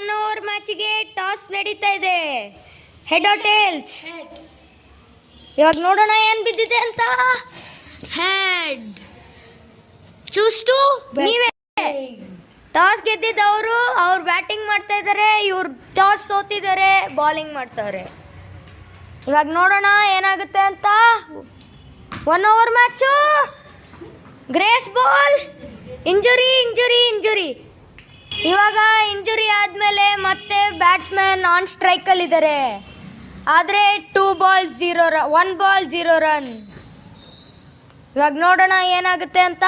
1 over ಮ್ಯಾಚಿಗೆ toss ನಡೀತಾ ಇದೆ. Head or tails? ಇವಾಗ ನೋಡೋಣ ಏನು ಬಿದ್ದಿದೆ ಅಂತ. ಹೆಡ್. ಚೂಸ್ ಟು ನೀವೇ. ಟಾಸ್ ಗೆದ್ದಿದ್ದವರು, ಅವ್ರು ಬ್ಯಾಟಿಂಗ್ ಮಾಡ್ತಾ ಇದ್ದಾರೆ, ಇವ್ರು ಟಾಸ್ ಸೋತಿದ್ದಾರೆ, ಬಾಲಿಂಗ್ ಮಾಡ್ತಾರೆ. ಇವಾಗ ನೋಡೋಣ ಏನಾಗುತ್ತೆ ಅಂತ. 1 over match. Grace ball. Injury. ಇವಾಗ ಇಂಜುರಿ ಆದಮೇಲೆ ಮತ್ತೆ ಬ್ಯಾಟ್ಸ್ಮನ್ ಆನ್ ಸ್ಟ್ರೈಕಲ್ಲಿದ್ದಾರೆ. ಆದರೆ 2 ಬಾಲ್ 1 ಬಾಲ್ 0 ರನ್. ಇವಾಗ ನೋಡೋಣ ಏನಾಗುತ್ತೆ ಅಂತ.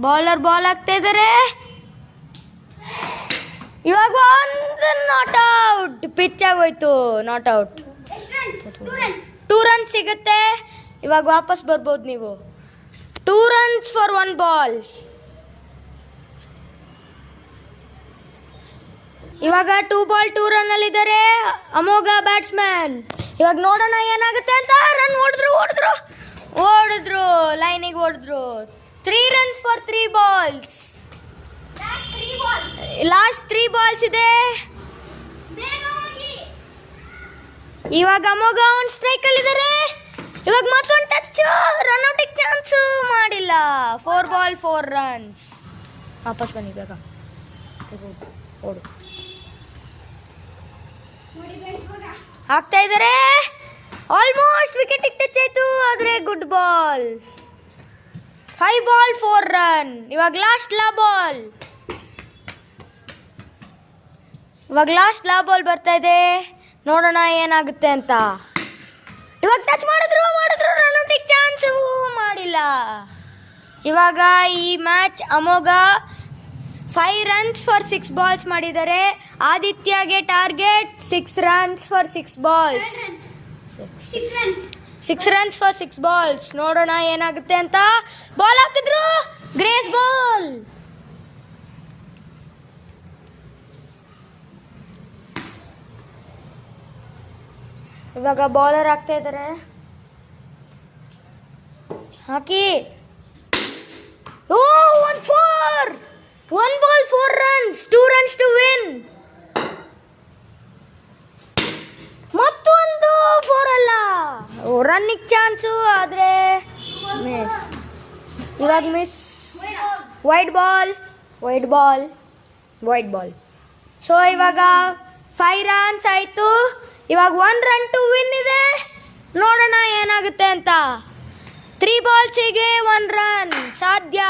ಬೌಲರ್ ಬಾಲ್ ಹಾಕ್ತಾ ಇದ್ದಾರೆ. ಇವಾಗ ಒಂದು ನಾಟ್ ಔಟ್. ಪಿಚ್ ಆಗೋಯ್ತು. Not out. 2 ರನ್ ಸಿಗುತ್ತೆ. ಇವಾಗ ವಾಪಸ್ ಬರ್ಬೋದು ನೀವು. 2 runs ಫಾರ್ 1 ಬಾಲ್. ಇವಾಗ 2 ಬಾಲ್ 2 ರನ್ ಅಲ್ಲಿದ್ದಾರೆ ಅಮೋಘ ಬ್ಯಾಟ್ಸ್ಮನ್. ಇವಾಗ ನೋಡೋಣ ಏನಾಗುತ್ತೆ ಅಂತ. ರನ್ ಓಡಿದ್ರು ಲೈನಿಗೆ ಓಡಿದ್ರು. 3 runs for 3 balls. Last 3 balls ಇದೆ. ಇವಾಗ ಅಮೋಘ ಆನ್ ಸ್ಟ್ರೈಕಲ್ಲಿದ್ದಾರೆ. ಇವಾಗ ಮತ್ತೊಂದು ಟಚ್. ರನ್ಔಟಿಗೆ ಚಾನ್ಸು ಮಾಡಿಲ್ಲ. 4 ಬಾಲ್ 4 ರನ್ಸ್. ವಾಪಸ್ ಬನ್ನಿ ಬೇಗ. ಓಡು. ಹಾಕ್ತಾ ಇದ್ದಾರೆ. ಆಲ್ಮೋಸ್ಟ್ ವಿಕೆಟಿಗೆ ಟಚ್ ಆಯಿತು, ಆದರೆ ಗುಡ್ ಬಾಲ್. 5 ball 4 run. ಇವಾಗ ಲಾಸ್ಟ್ ಲಾ ಬಾಲ್ ಬರ್ತಾ ಇದೆ. ನೋಡೋಣ ಏನಾಗುತ್ತೆ ಅಂತ. ಇವಾಗ ಟಚ್ ಮಾಡಿದ್ರು ರನ್ಔಟಿಗೆ ಚಾನ್ಸು ಮಾಡಿಲ್ಲ. ಇವಾಗ ಈ ಮ್ಯಾಚ್ ಅಮೋಘ 5 runs ಫಾರ್ 6 ಬಾಲ್ಸ್ ಮಾಡಿದ್ದಾರೆ. ಆದಿತ್ಯಗೆ target 6 runs for 6 balls. 6 runs for 6 balls. ನೋಡೋಣ ಏನಾಗುತ್ತೆ ಅಂತ. ಬಾಲ್ ಹಾಕಿದ್ರು. Grace ball. ಇವಾಗ ಬೌಲರ್ ಹಾಕ್ತಾ ಇದ್ದಾರೆ. ಹಾಕಿ. 1 ball 4 runs. 2 runs to win. ಮತ್ತೊಂದು 4 ಅಲ್ಲ, ರನ್ನಿಗೆ ಚಾನ್ಸು, ಆದರೆ ಮಿಸ್. ಇವಾಗ ಮಿಸ್. Wide ball. ಸೊ ಇವಾಗ 5 runs ಆಯಿತು. ಇವಾಗ 1 run ಟು ವಿನ್ ಇದೆ. ನೋಡೋಣ ಏನಾಗುತ್ತೆ ಅಂತ. 3 ಬಾಲ್ಸಿಗೆ 1 ರನ್ ಸಾಧ್ಯ.